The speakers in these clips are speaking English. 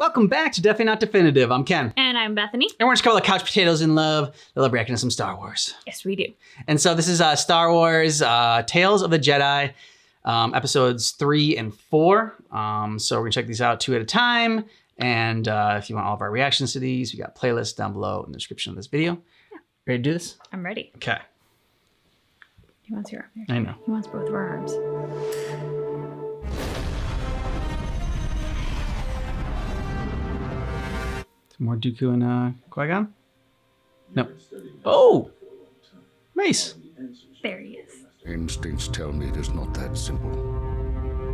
Welcome back to Definitely Not Definitive. I'm Ken. And I'm Bethany. And we're just called the couch potatoes in love. They love reacting to some Star Wars. Yes, we do. And so this is Star Wars Tales of the Jedi, episodes 3 and 4. So we're gonna check these out 2 at a time. And if you want all of our reactions to these, we got playlists down below in the description of this video. Yeah. Ready to do this? I'm ready. Okay. He wants your arm. I know. He wants both of our arms. More Dooku and Qui-Gon? No. Oh! Mace. There he is. Instincts tell me it is not that simple.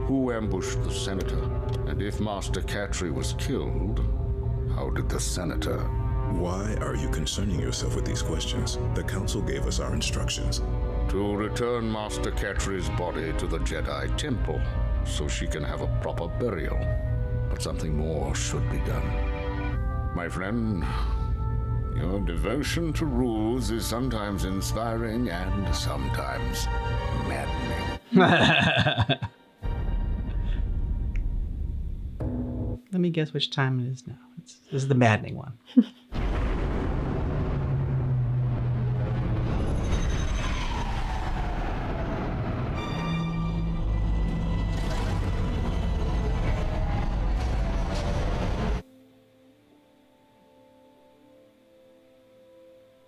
Who ambushed the senator? And if Master Katri was killed, how did the senator? Why are you concerning yourself with these questions? The council gave us our instructions. To return Master Katri's body to the Jedi Temple, so she can have a proper burial. But something more should be done. My friend, your devotion to rules is sometimes inspiring and sometimes maddening. Let me guess which time it is now. This is the maddening one.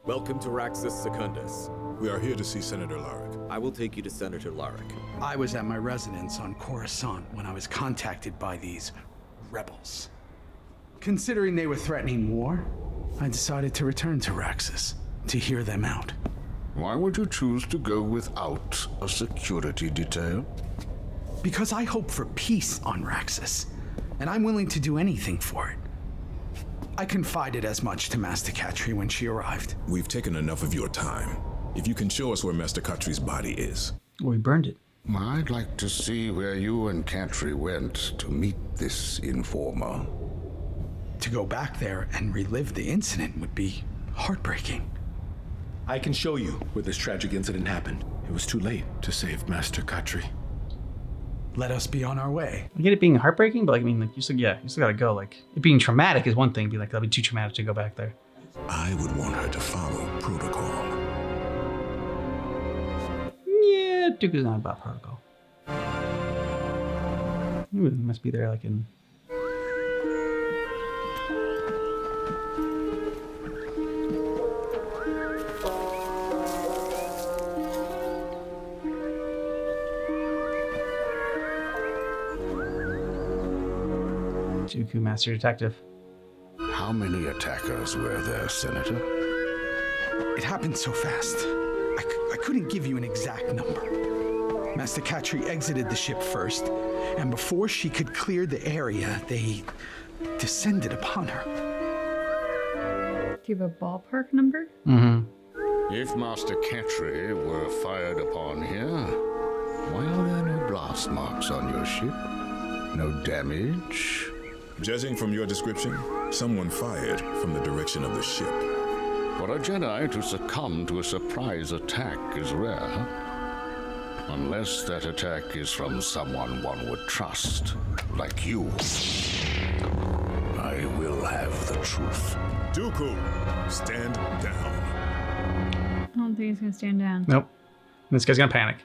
Welcome to Raxus Secundus. We are here to see Senator Larrick. I will take you to Senator Larrick. I was at my residence on Coruscant when I was contacted by these rebels. Considering they were threatening war, I decided to return to Raxus to hear them out. Why would you choose to go without a security detail? Because I hope for peace on Raxus, and I'm willing to do anything for it. I confided as much to Master Katri when she arrived. We've taken enough of your time. If you can show us where Master Katri's body is. We burned it. I'd like to see where you and Katri went to meet this informer. To go back there and relive the incident would be heartbreaking. I can show you where this tragic incident happened. It was too late to save Master Katri. Let us be on our way. I get it being heartbreaking, but like, I mean, like, you still gotta go. Like, it being traumatic is one thing. Be like, that'll be too traumatic to go back there. I would want her to follow protocol. Yeah, Dooku's not about protocol. Ooh, it must be there like in... Dooku, Master Detective. How many attackers were there, Senator? It happened so fast. I couldn't give you an exact number. Master Katri exited the ship first, and before she could clear the area, they descended upon her. Do you have a ballpark number? Mm-hmm. If Master Katri were fired upon here, why are there no blast marks on your ship? No damage? Judging from your description, someone fired from the direction of the ship. For a Jedi to succumb to a surprise attack is rare. Unless that attack is from someone one would trust, like you. I will have the truth. Dooku, stand down. I don't think he's gonna stand down. Nope. This guy's gonna panic.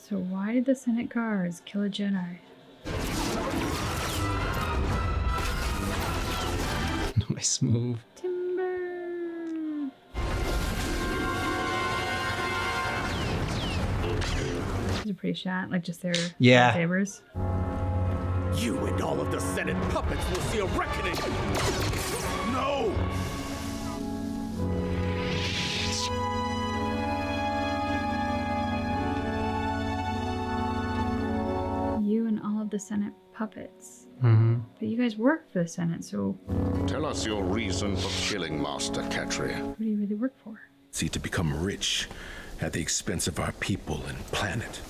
So why did the Senate guards kill a Jedi? Nice move. Timber! These are pretty shot, like just their sabers. You and all of the Senate puppets will see a reckoning! No! You and all of the Senate puppets. Mm-hmm. But you guys work for the Senate, so Tell us your reason for killing Master Katri. who do you really work for? See, to become rich at the expense of our people and planet.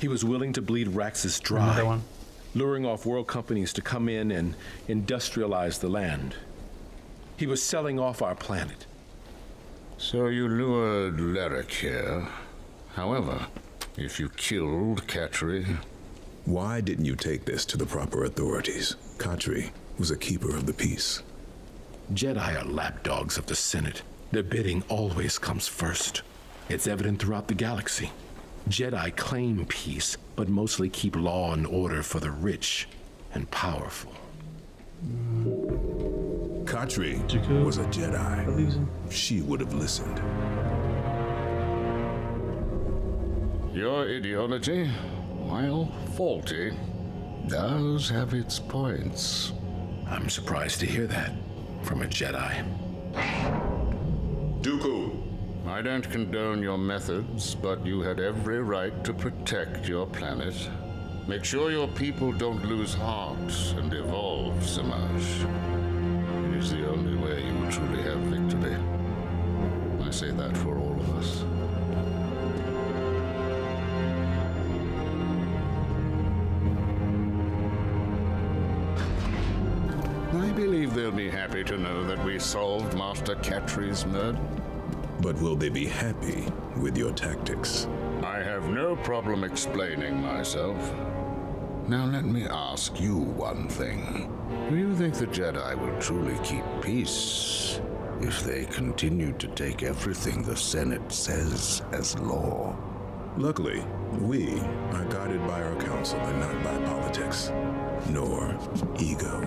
He was willing to bleed Raxus Another dry, one. luring off world companies to come in and industrialize the land. He was selling off our planet. So you lured Larrick here, However, if you killed Katri, Why didn't you take this to the proper authorities? Katri was a keeper of the peace. Jedi are lapdogs of the Senate. Their bidding always comes first. It's evident throughout the galaxy. Jedi claim peace, but mostly keep law and order for the rich and powerful. Katri was a Jedi. She would have listened. your ideology, while faulty, does have its points. I'm surprised to hear that from a Jedi. Dooku! I don't condone your methods, but you had every right to protect your planet. Make sure your people don't lose heart and evolve, Samaj. It is the only way you will truly have victory. I say that for all of us. I believe they'll be happy to know that we solved Master Catri's murder. But will they be happy with your tactics? I have no problem explaining myself. Now let me ask you one thing. Do you think the Jedi will truly keep peace if they continue to take everything the Senate says as law? Luckily, we are guided by our council and not by politics, nor ego.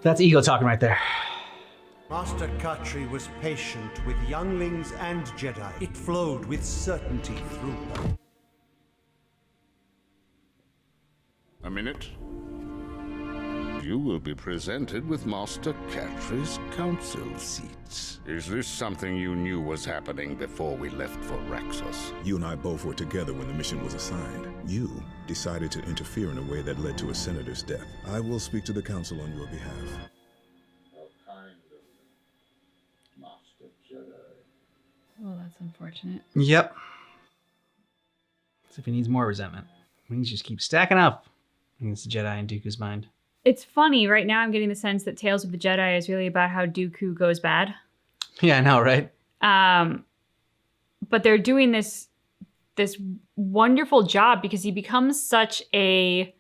That's ego talking right there. Master Katri was patient with younglings and Jedi. It flowed with certainty through her. A minute. You will be presented with Master Catri's council seats. Is this something you knew was happening before we left for Raxus? You and I both were together when the mission was assigned. You decided to interfere in a way that led to a senator's death. I will speak to the council on your behalf. Well, that's unfortunate. Yep. So if he needs more resentment, we need to just keep stacking up against the Jedi in Dooku's mind. It's funny, right now I'm getting the sense that Tales of the Jedi is really about how Dooku goes bad. Yeah, I know, right? But they're doing this wonderful job because he becomes such an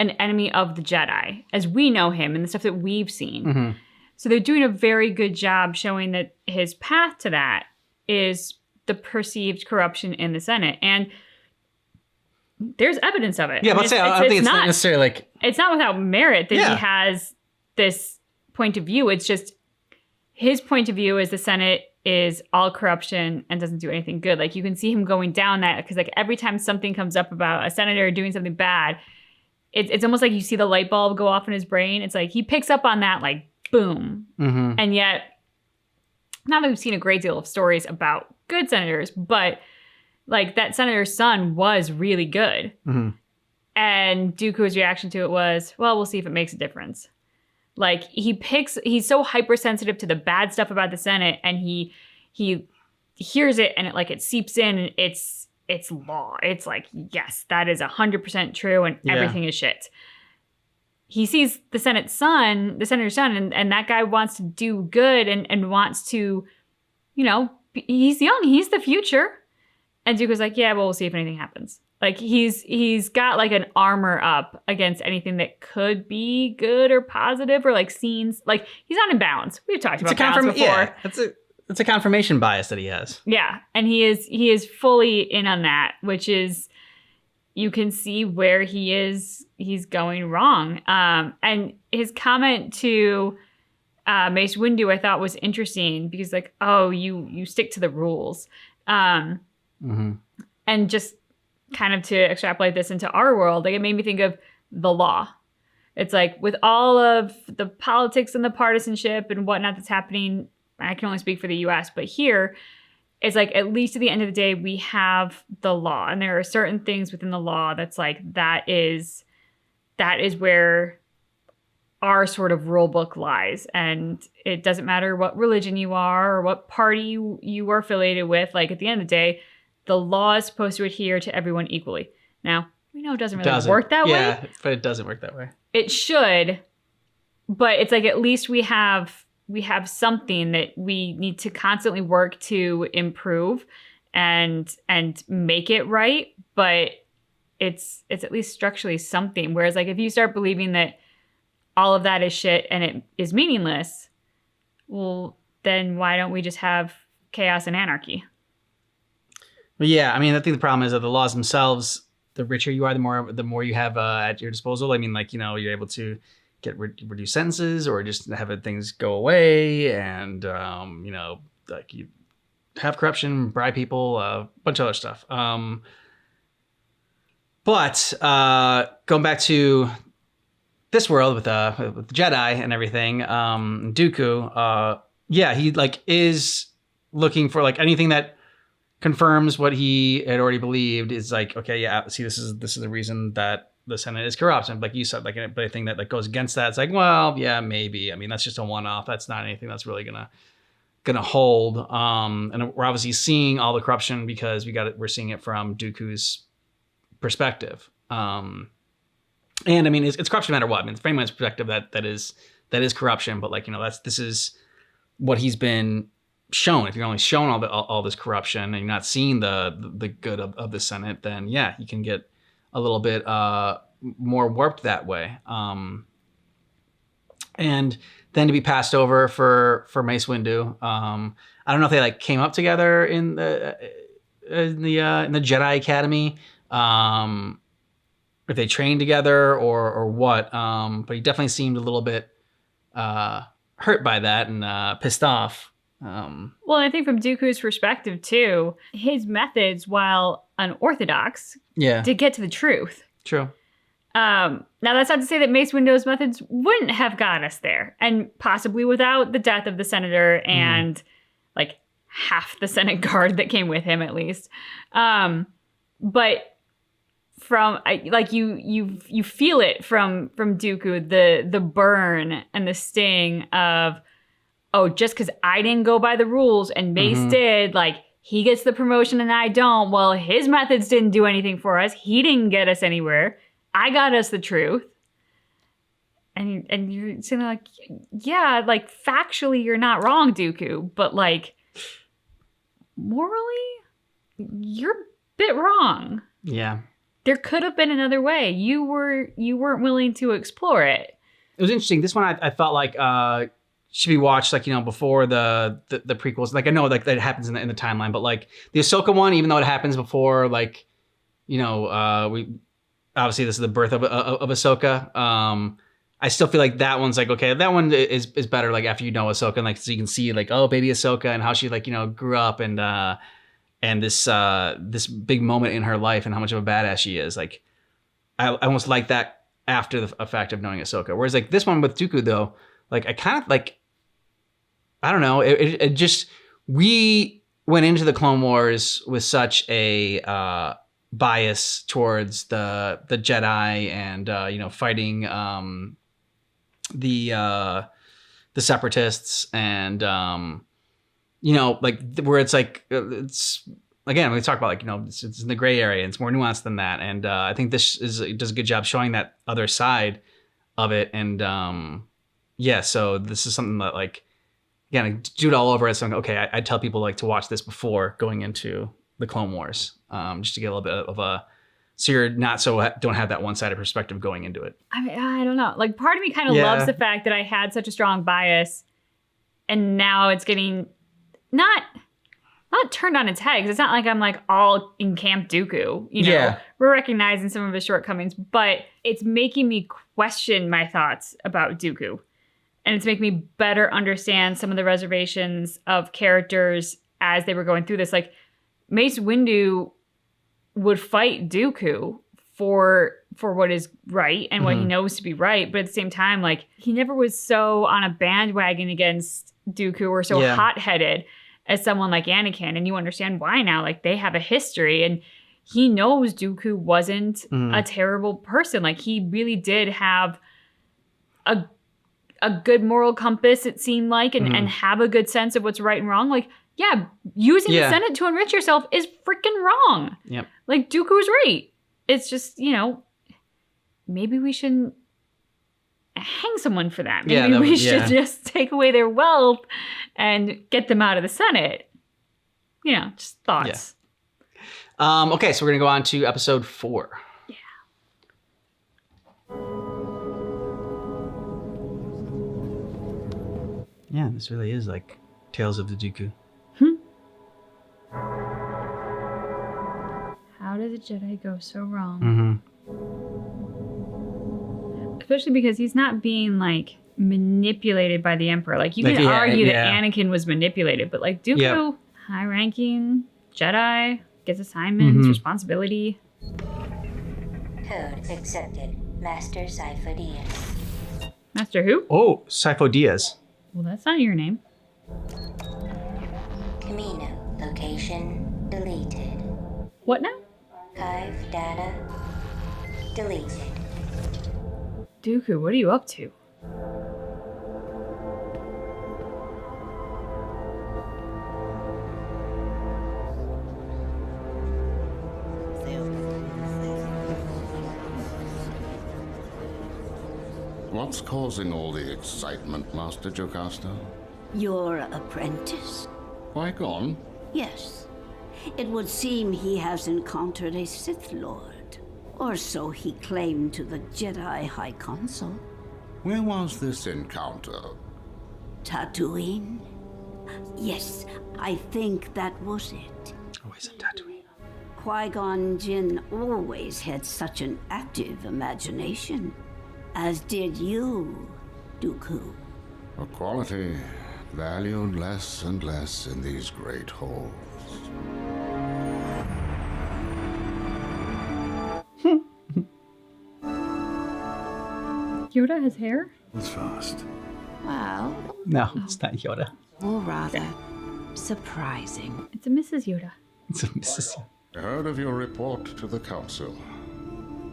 enemy of the Jedi, as we know him and the stuff that we've seen. Mm-hmm. So they're doing a very good job showing that his path to that is the perceived corruption in the Senate. And there's evidence of it. Yeah, let's say I think it's not necessarily like... It's not without merit that he has this point of view. It's just his point of view is the Senate is all corruption and doesn't do anything good. Like, you can see him going down that because, like, every time something comes up about a senator doing something bad, it's almost like you see the light bulb go off in his brain. It's like he picks up on that, like, boom. Mm-hmm. And yet, not that we've seen a great deal of stories about good senators, but like that senator's son was really good. Mm-hmm. And Dooku's reaction to it was, well, we'll see if it makes a difference. Like, he's so hypersensitive to the bad stuff about the Senate, and he hears it and it seeps in, and it's law. It's like, yes, that is 100% true, and everything is shit. He sees the senator's son, and that guy wants to do good and wants to, he's young, he's the future. And Dooku's like, yeah, well, we'll see if anything happens. Like, he's got like an armor up against anything that could be good or positive or like scenes. Like, he's not in balance. We've talked about balance before. Yeah, it's a confirmation bias that he has. Yeah, and he is fully in on that, which is, you can see where he's going wrong. And his comment to Mace Windu, I thought was interesting because, like, oh, you stick to the rules. Mm-hmm. And just kind of to extrapolate this into our world, like, it made me think of the law. It's like, with all of the politics and the partisanship and whatnot that's happening, I can only speak for the US, but here, it's like, at least at the end of the day, we have the law. And there are certain things within the law that's like, that is where our sort of rule book lies. And it doesn't matter what religion you are or what party you are affiliated with. Like, at the end of the day, the law is supposed to adhere to everyone equally. Now, we know it doesn't really work that way. Yeah, but it doesn't work that way. It should, but it's like, at least we have we have something that we need to constantly work to improve and make it right, but it's at least structurally something. Whereas like if you start believing that all of that is shit and it is meaningless, well, then why don't we just have chaos and anarchy? But yeah, I mean, I think the problem is that the laws themselves, the richer you are, the more you have at your disposal. I mean, like, you know, you're able to get reduced sentences or just have things go away, and you know, like you have corruption, bribe people, a bunch of other stuff. But going back to this world with the Jedi and everything, Dooku, yeah, he like is looking for like anything that confirms what he had already believed. Is like, okay, yeah, see, this is the reason that the Senate is corrupt. And like you said, like anything that like goes against that, it's like, well, yeah, maybe. I mean, that's just a one-off. That's not anything that's really gonna hold. And we're obviously seeing all the corruption because we're seeing it from Dooku's perspective. And I mean, it's corruption no matter what. I mean, it's from man's perspective that is corruption. But like, you know, this is what he's been shown. If you're only shown all this corruption and you're not seeing the good of the Senate, then yeah, you can get a little bit more warped that way. And then to be passed over for Mace Windu. I don't know if they like came up together in the Jedi Academy, if they trained together or what. But he definitely seemed a little bit hurt by that and pissed off. Well, I think from Dooku's perspective too, his methods, while unorthodox, did get to the truth. True. Now that's not to say that Mace Windu's methods wouldn't have got us there, and possibly without the death of the senator and like half the Senate guard that came with him, at least. But from you feel it from Dooku, the burn and the sting of, oh, just because I didn't go by the rules and Mace did, like he gets the promotion and I don't. Well, his methods didn't do anything for us. He didn't get us anywhere. I got us the truth. And you're saying like, yeah, like factually you're not wrong, Dooku, but like morally, you're a bit wrong. Yeah. There could have been another way. You weren't willing to explore it. It was interesting. This one I felt like should be watched, like, you know, before the prequels. Like I know like that happens in the timeline, but like the Ahsoka one, even though it happens before, like, you know, we obviously this is the birth of Ahsoka. I still feel like that one's like, okay, that one is better. Like after you know Ahsoka, and like so you can see like, oh, baby Ahsoka and how she like, you know, grew up and this big moment in her life and how much of a badass she is. Like I almost like that after the fact of knowing Ahsoka. Whereas like this one with Dooku though, like I kind of like, I don't know, it just, we went into the Clone Wars with such a bias towards the Jedi and you know, fighting the Separatists and you know, like where it's like it's, again, we talk about like, you know, it's in the gray area and it's more nuanced than that. And I think this does a good job showing that other side of it. And yeah, so this is something that like, again, I do it all over as something. Okay, I tell people like to watch this before going into the Clone Wars, just to get a little bit of a, so you're not don't have that one-sided perspective going into it. I mean, I don't know. Like part of me kind of loves the fact that I had such a strong bias, and now it's getting not turned on its head. Because it's not like I'm like all in Camp Dooku. You know, we're recognizing some of his shortcomings, but it's making me question my thoughts about Dooku. And it's making me better understand some of the reservations of characters as they were going through this. Like, Mace Windu would fight Dooku for what is right and what he knows to be right. But at the same time, like, he never was so on a bandwagon against Dooku or so hot-headed as someone like Anakin. And you understand why now. Like, they have a history. And he knows Dooku wasn't a terrible person. Like, he really did have a good moral compass, it seemed like, and have a good sense of what's right and wrong. Like, yeah, using the Senate to enrich yourself is freaking wrong. Yep. Like, Dooku's right. It's just, you know, maybe we shouldn't hang someone for that. Yeah, Maybe that we would- should yeah. just take away their wealth and get them out of the Senate. You know, just thoughts. Okay, so we're gonna go on to episode 4. Yeah, this really is like Tales of the Dooku. How did the Jedi go so wrong? Mm-hmm. Especially because he's not being like manipulated by the Emperor. Like you Like, can yeah, argue yeah. that Anakin was manipulated, but like Dooku, Yep. high-ranking Jedi, gets assignments, Mhm. responsibility. Code accepted. Master Sifo-Dyas. Master who? Oh, Sifo Dyas. Well, that's not your name. Camino. Location deleted. What now? Archive data deleted. Dooku, what are you up to? What's causing all the excitement, Master Jocasta? Your apprentice? Qui-Gon? Yes. It would seem he has encountered a Sith Lord. Or so he claimed to the Jedi High Council. Where was this encounter? Tatooine? Yes, I think that was it. Always on Tatooine. Qui-Gon Jinn always had such an active imagination. As did you, Dooku. A quality valued less and less in these great halls. Yoda has hair? It's fast. Well, No, it's not Yoda. or rather, surprising. It's a Mrs. Yoda. It's a Mrs. I heard of your report to the Council.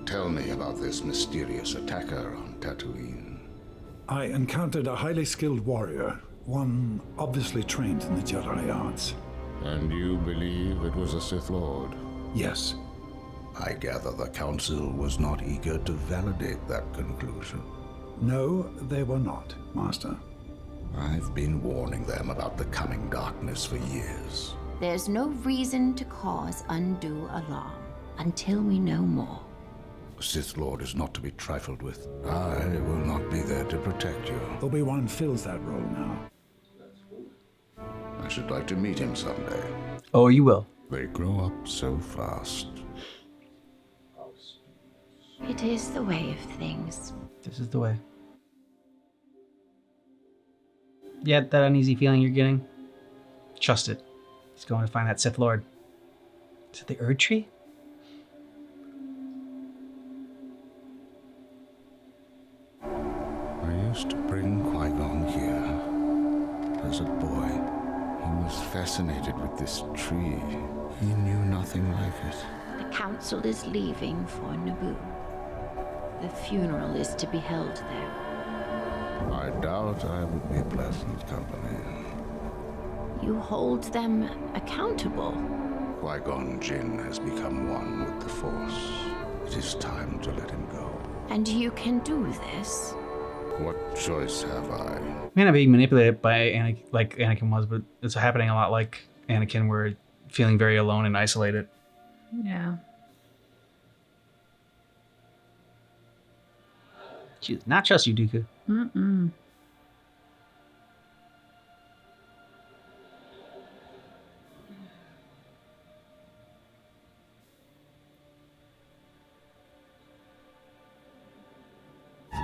Tell me about this mysterious attacker on Tatooine. I encountered a highly skilled warrior, one obviously trained in the Jedi arts. And you believe it was a Sith Lord? Yes. I gather the Council was not eager to validate that conclusion. No, they were not, Master. I've been warning them about the coming darkness for years. There's no reason to cause undue alarm until we know more. The Sith Lord is not to be trifled with. I will not be there to protect you. Obi-Wan fills that role now. I should like to meet him someday. Oh, you will. They grow up so fast. It is the way of things. This is the way. Yeah, that uneasy feeling you're getting? Trust it. He's going to find that Sith Lord. Is it the Erd Tree? I used to bring Qui-Gon here. As a boy, he was fascinated with this tree. He knew nothing like it. The council is leaving for Naboo. The funeral is to be held there. I doubt I would be pleasant company. You hold them accountable. Qui-Gon Jinn has become one with the Force. It is time to let him go. And you can do this? What choice have I? May not be manipulated by Anakin like Anakin was, but it's happening a lot like Anakin, where feeling very alone and isolated. Yeah. She does not trust you, Dooku. Mm-mm.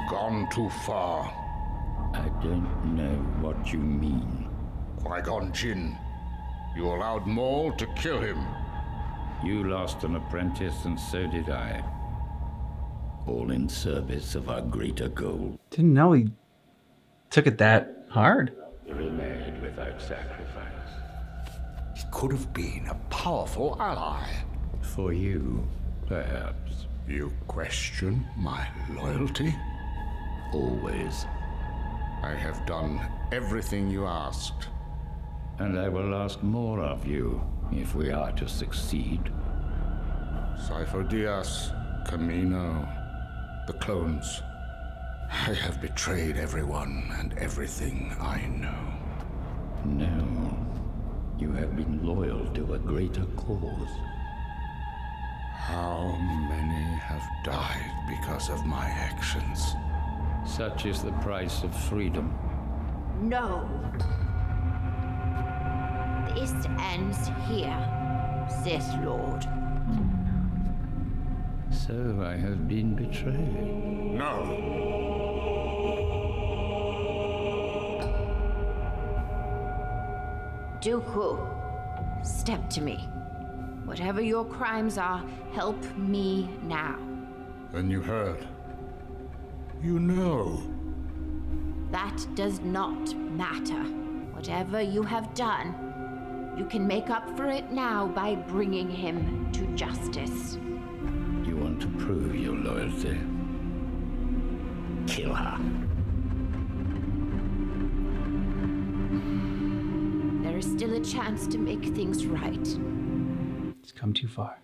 Gone too far. I don't know what you mean. Qui-Gon Jinn, you allowed Maul to kill him. You lost an apprentice, and so did I. All in service of our greater goal. Didn't know he took it that hard. Remade without sacrifice. He could have been a powerful ally. For you, perhaps. You question my loyalty? Always. I have done everything you asked. And I will ask more of you if we are to succeed. Sifo-Dyas, Camino, the clones. I have betrayed everyone and everything I know. No. You have been loyal to a greater cause. How many have died because of my actions? Such is the price of freedom. No. This ends here, Sith Lord. So I have been betrayed. No. Dooku, step to me. Whatever your crimes are, help me now. Then you heard. You know. That does not matter. Whatever you have done, you can make up for it now by bringing him to justice. You want to prove your loyalty? Kill her. There is still a chance to make things right. It's come too far.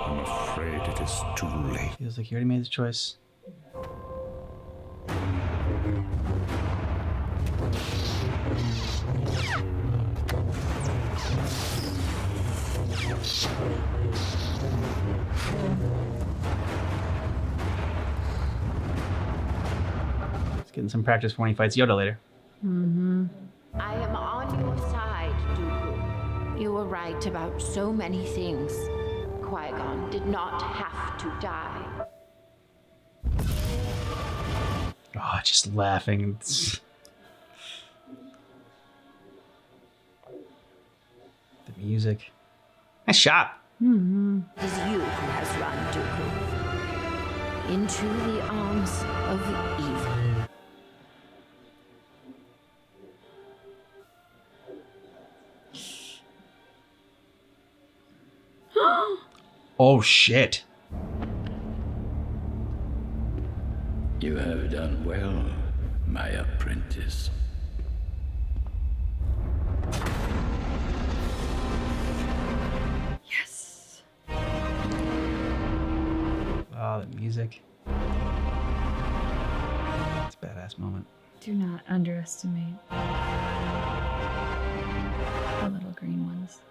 I'm afraid it is too late. Feels like you already made the choice. He's getting some practice for when he fights Yoda later. I am on your side, Dooku. You were right about so many things. Qui-Gon did not have to die. Oh, just laughing. The music. Nice shot. It is you who has run Dooku into the arms of evil. Oh, shit. You have done well, my apprentice. Yes. Oh, the music. It's a badass moment. Do not underestimate the little green ones.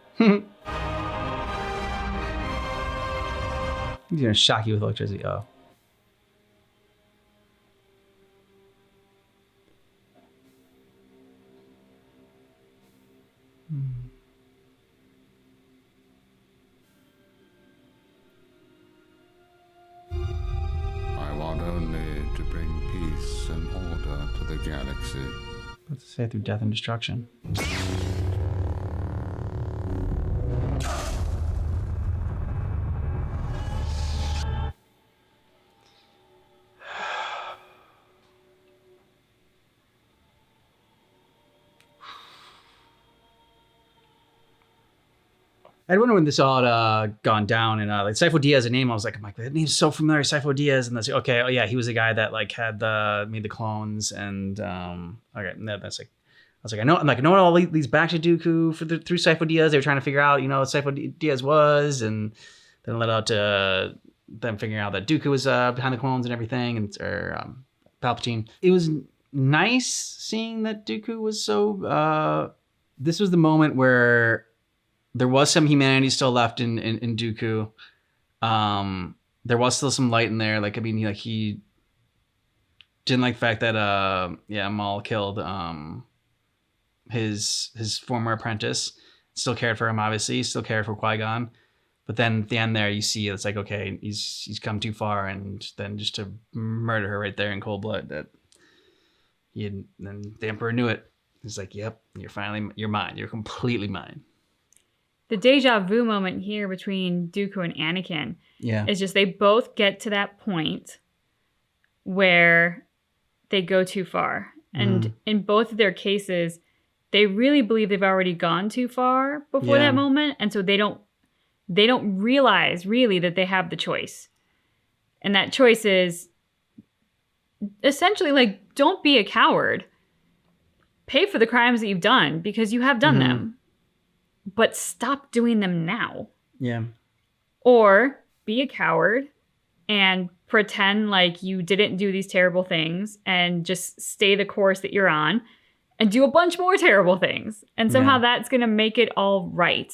He's gonna shock you with electricity. Oh. I want only to bring peace and order to the galaxy. Let's say through death and destruction. I wonder when this all had gone down, and like Sifo Dyas, a name, I'm like, that name's so familiar, Sifo Dyas, and that's okay. Oh yeah, he was the guy that like had made the clones, and okay, that's like, I was like, I know it all leads back to Dooku through Sifo Dyas. They were trying to figure out, what Sifo Dyas was, and then it led out to them figuring out that Dooku was behind the clones and everything, or Palpatine. It was nice seeing that Dooku was so. This was the moment where there was some humanity still left in Dooku. There was still some light in there. Like, I mean, he didn't like the fact that Maul killed his former apprentice. Still cared for him, obviously. Still cared for Qui-Gon. But then at the end there, you see it's like, okay, he's come too far, and then just to murder her right there in cold blood, then the Emperor knew it. He's like, yep, you're mine. You're completely mine. The deja vu moment here between Dooku and Anakin is just they both get to that point where they go too far. And in both of their cases, they really believe they've already gone too far before that moment. And so they don't realize really that they have the choice. And that choice is essentially like, don't be a coward. Pay for the crimes that you've done because you have done them. But stop doing them now. Yeah. Or be a coward and pretend like you didn't do these terrible things and just stay the course that you're on and do a bunch more terrible things. And somehow that's going to make it all right.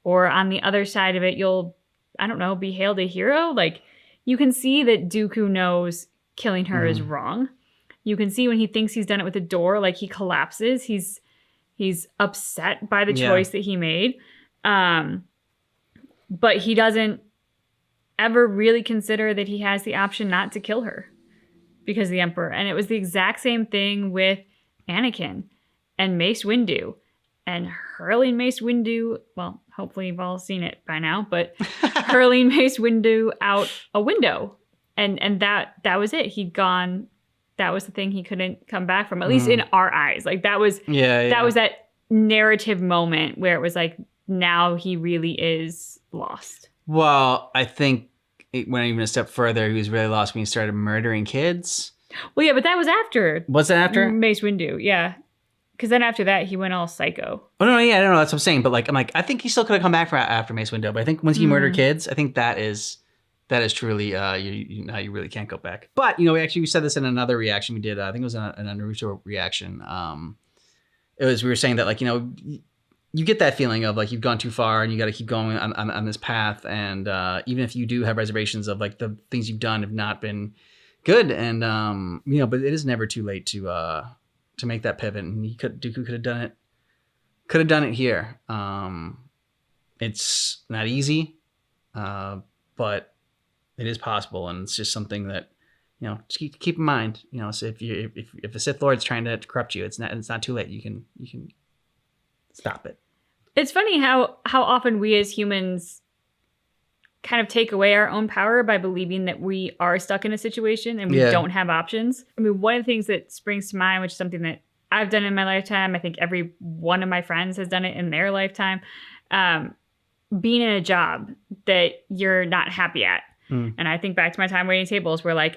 Or on the other side of it, you'll, I don't know, be hailed a hero. Like, you can see that Dooku knows killing her is wrong. You can see when he thinks he's done it with the door, like he collapses. He's upset by the choice that he made. But he doesn't ever really consider that he has the option not to kill her because of the Emperor. And it was the exact same thing with Anakin and Mace Windu. And hurling Mace Windu, well, hopefully you've all seen it by now, but hurling Mace Windu out a window. And that was it. He'd gone. That was the thing he couldn't come back from, at least in our eyes. Like that was that narrative moment where it was like, now he really is lost. Well, I think it went even a step further. He was really lost when he started murdering kids. Well, yeah, but that was after. Was that after? Mace Windu, yeah. Because then after that, he went all psycho. Oh, no, yeah, I don't know. That's what I'm saying. But like, I'm like, I think he still could have come back after Mace Windu. But I think once he murdered kids, I think that is truly, you really can't go back. But, we said this in another reaction we did. I think it was in a Naruto reaction. We were saying that, like, you get that feeling of like you've gone too far and you got to keep going on this path. And even if you do have reservations of like the things you've done have not been good. And, but it is never too late to make that pivot. And Dooku could have done it. Could have done it here. It's not easy, but it is possible. And it's just something that, just keep in mind, so if a Sith Lord's trying to corrupt you, it's not too late. You can stop it. It's funny how often we as humans kind of take away our own power by believing that we are stuck in a situation and we don't have options. I mean, one of the things that springs to mind, which is something that I've done in my lifetime, I think every one of my friends has done it in their lifetime, being in a job that you're not happy at. And I think back to my time waiting tables where I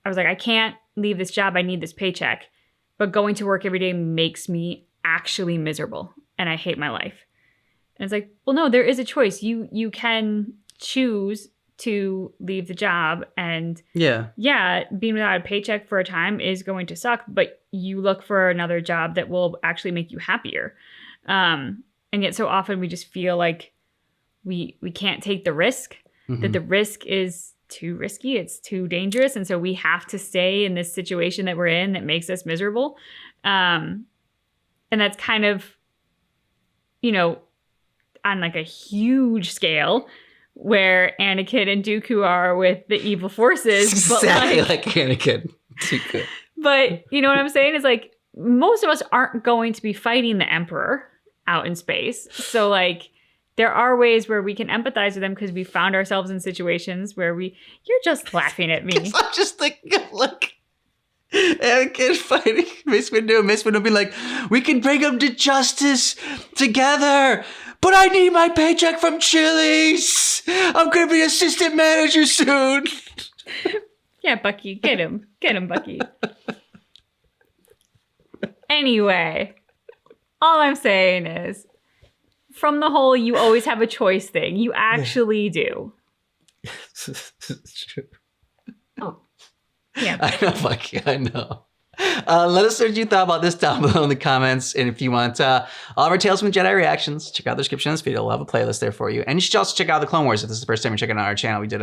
was like, I can't leave this job. I need this paycheck. But going to work every day makes me actually miserable. And I hate my life. And it's like, well, no, there is a choice. You can choose to leave the job. And being without a paycheck for a time is going to suck. But you look for another job that will actually make you happier. And yet so often we just feel like we can't take the risk, that the risk is too risky. It's too dangerous. And so we have to stay in this situation that we're in that makes us miserable. And that's kind of, on like a huge scale where Anakin and Dooku are with the evil forces. Exactly like Anakin. Dooku. But you know what I'm saying? Is like most of us aren't going to be fighting the Emperor out in space. So like there are ways where we can empathize with them because we found ourselves in situations where you're just laughing at me. I'm just thinking, look, Anakin fighting Mace Windu, and Mace Windu be like, we can bring him to justice together, but I need my paycheck from Chili's. I'm going to be assistant manager soon. Yeah, Bucky, get him. Get him, Bucky. Anyway, all I'm saying is, from the whole you always have a choice thing, you actually do. It's true. Oh. Yeah. I know, Bucky, I know. Let us know what you thought about this down below in the comments. And if you want all of our Tales from the Jedi reactions, check out the description of this video. We'll have a playlist there for you. And you should also check out the Clone Wars. If this is the first time you're checking out our channel, we did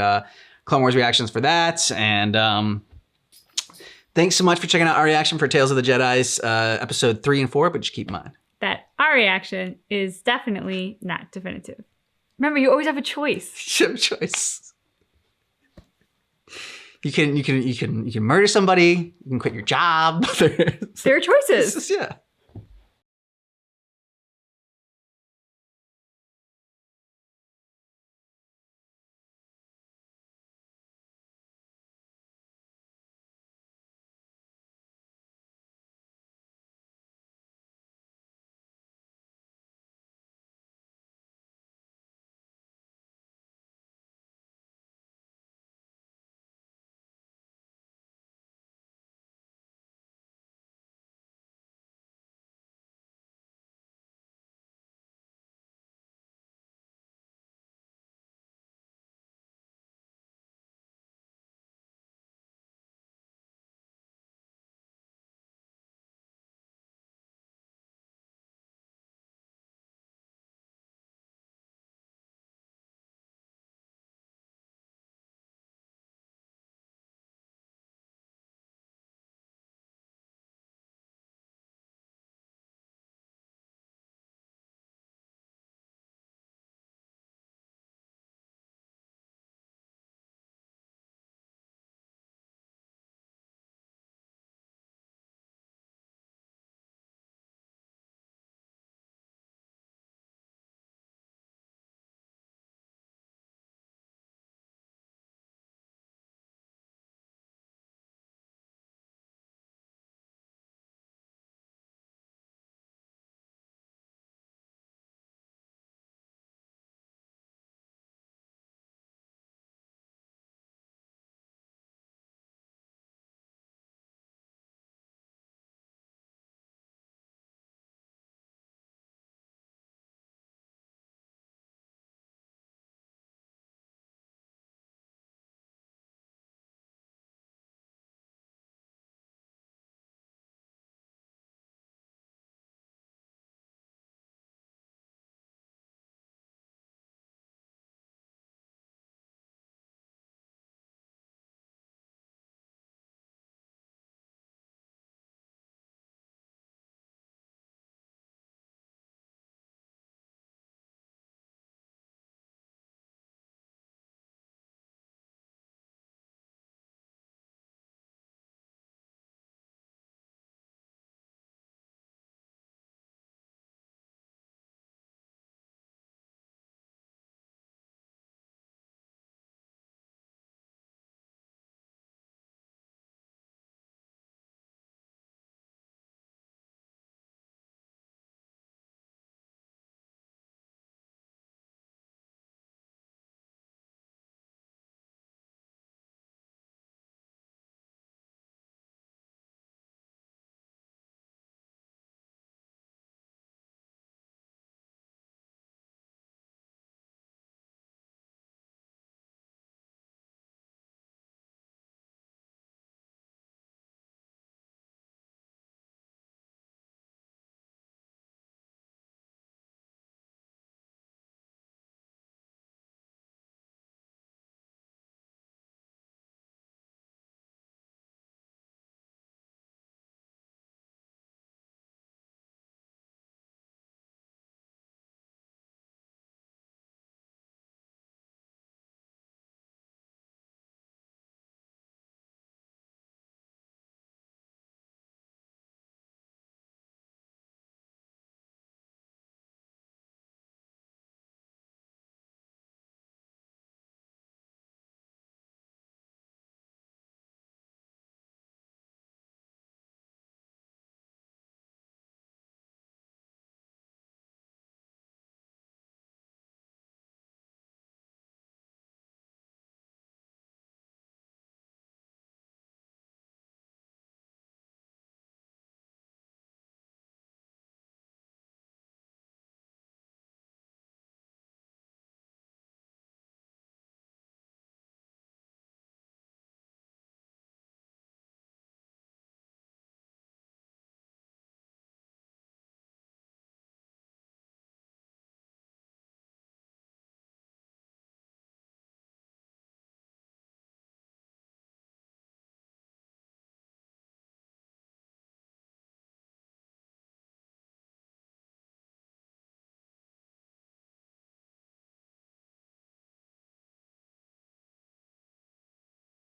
Clone Wars reactions for that. And thanks so much for checking out our reaction for Tales of the Jedi's episode 3 and 4. But just keep in mind that our reaction is definitely not definitive. Remember, you always have a choice. You have a choice. You can murder somebody. You can quit your job. There are choices. Yeah.